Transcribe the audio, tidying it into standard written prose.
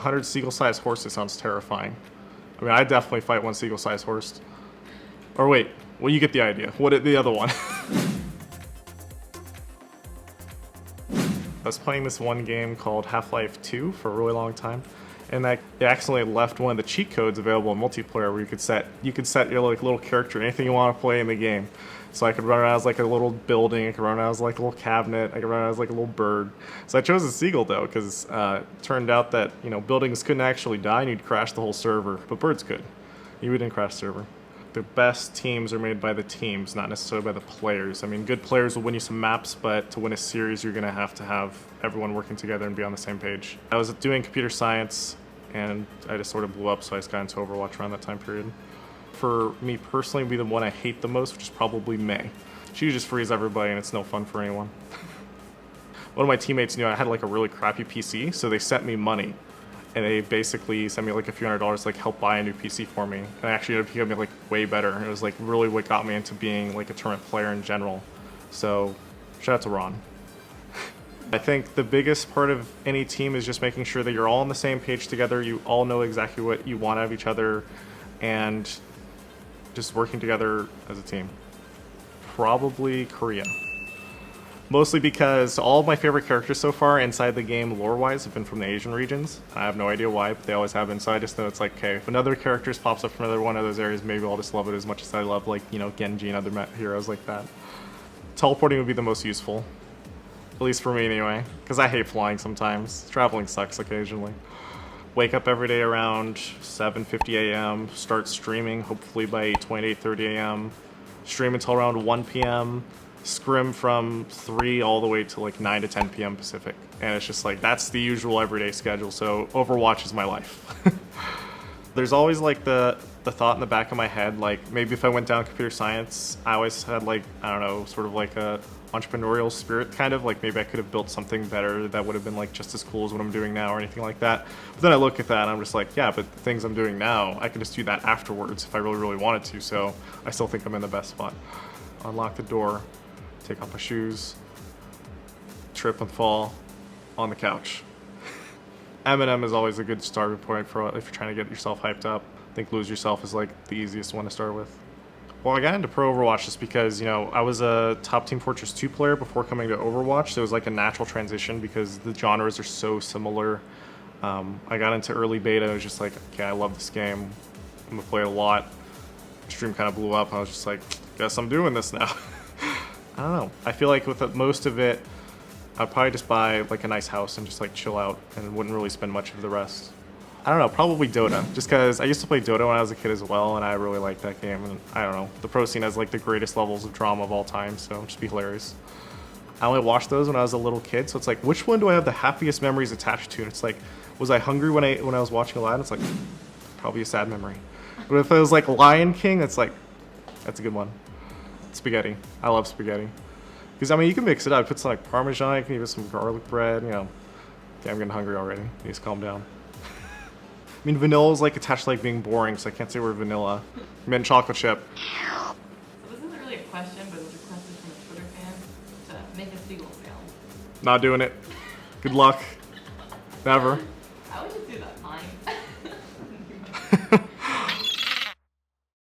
100 seagull-sized horses sounds terrifying. I mean, I'd definitely fight one seagull-sized horse. Or wait, well, you get the idea. What the other one? I was playing this one game called Half-Life 2 for a really long time, and I accidentally left one of the cheat codes available in multiplayer where you could set your like little character, anything you want to play in the game. So I could run around as like a little building, I could run around as like a little cabinet, I could run around as like a little bird. So I chose a seagull though, because it turned out that buildings couldn't actually die and you'd crash the whole server, but birds could. You didn't crash the server. The best teams are made by the teams, not necessarily by the players. I mean, good players will win you some maps, but to win a series, you're going to have everyone working together and be on the same page. I was doing computer science, and I just sort of blew up, so I just got into Overwatch around that time period. For me personally, would be the one I hate the most, which is probably May. She just frees everybody, and it's no fun for anyone. One of my teammates knew I had like a really crappy PC, so they sent me money. And they basically sent me like a few $100 to like help buy a new PC for me. And I actually ended up becoming like way better. It was like really what got me into being like a tournament player in general. So shout out to Ron. I think the biggest part of any team is just making sure that you're all on the same page together. You all know exactly what you want out of each other and just working together as a team. Probably Korea. Mostly because all of my favorite characters so far inside the game lore-wise have been from the Asian regions. I have no idea why, but they always have been, so I just know it's like, okay, if another character pops up from another one of those areas, maybe I'll just love it as much as I love, like, Genji and other heroes like that. Teleporting would be the most useful. At least for me anyway, because I hate flying sometimes. Traveling sucks occasionally. Wake up every day around 7:50 a.m., start streaming, hopefully by 8:20, 8:30 a.m., stream until around 1 p.m., scrim from 3 all the way to like 9 to 10 p.m. Pacific. And it's just like, that's the usual everyday schedule, so Overwatch is my life. There's always like the thought in the back of my head, like maybe if I went down computer science, I always had like, I don't know, sort of like a entrepreneurial spirit kind of, like maybe I could have built something better that would have been like just as cool as what I'm doing now or anything like that. But then I look at that and I'm just like, yeah, but the things I'm doing now, I can just do that afterwards if I really, really wanted to, so I still think I'm in the best spot. Unlock the door. Take off my shoes, trip and fall on the couch. Eminem is always a good starting point for if you're trying to get yourself hyped up. I think Lose Yourself is like the easiest one to start with. Well, I got into Pro Overwatch just because, I was a top Team Fortress 2 player before coming to Overwatch, so it was like a natural transition because the genres are so similar. I got into early beta, I was just like, okay, I love this game, I'm gonna play it a lot. Stream kind of blew up, and I was just like, guess I'm doing this now. I don't know. I feel like with most of it, I'd probably just buy like a nice house and just like chill out and wouldn't really spend much of the rest. I don't know, probably Dota, just because I used to play Dota when I was a kid as well, and I really liked that game, and I don't know, the pro scene has like the greatest levels of drama of all time, so it'd just be hilarious. I only watched those when I was a little kid, so it's like, which one do I have the happiest memories attached to? And it's like, was I hungry when I was watching Aladdin? It's like, probably a sad memory. But if it was like Lion King, it's like, that's a good one. Spaghetti. I love spaghetti. Because, I mean, you can mix it up. Put some, like, Parmesan, you can give it some garlic bread, Okay, I'm getting hungry already. You just calm down. I mean, vanilla is, like, attached to, like, being boring, so I can't say we're vanilla. Mint chocolate chip. So this isn't really a question, but it was requested from a Twitter fan to make a seagull sound. Not doing it. Good luck. Never.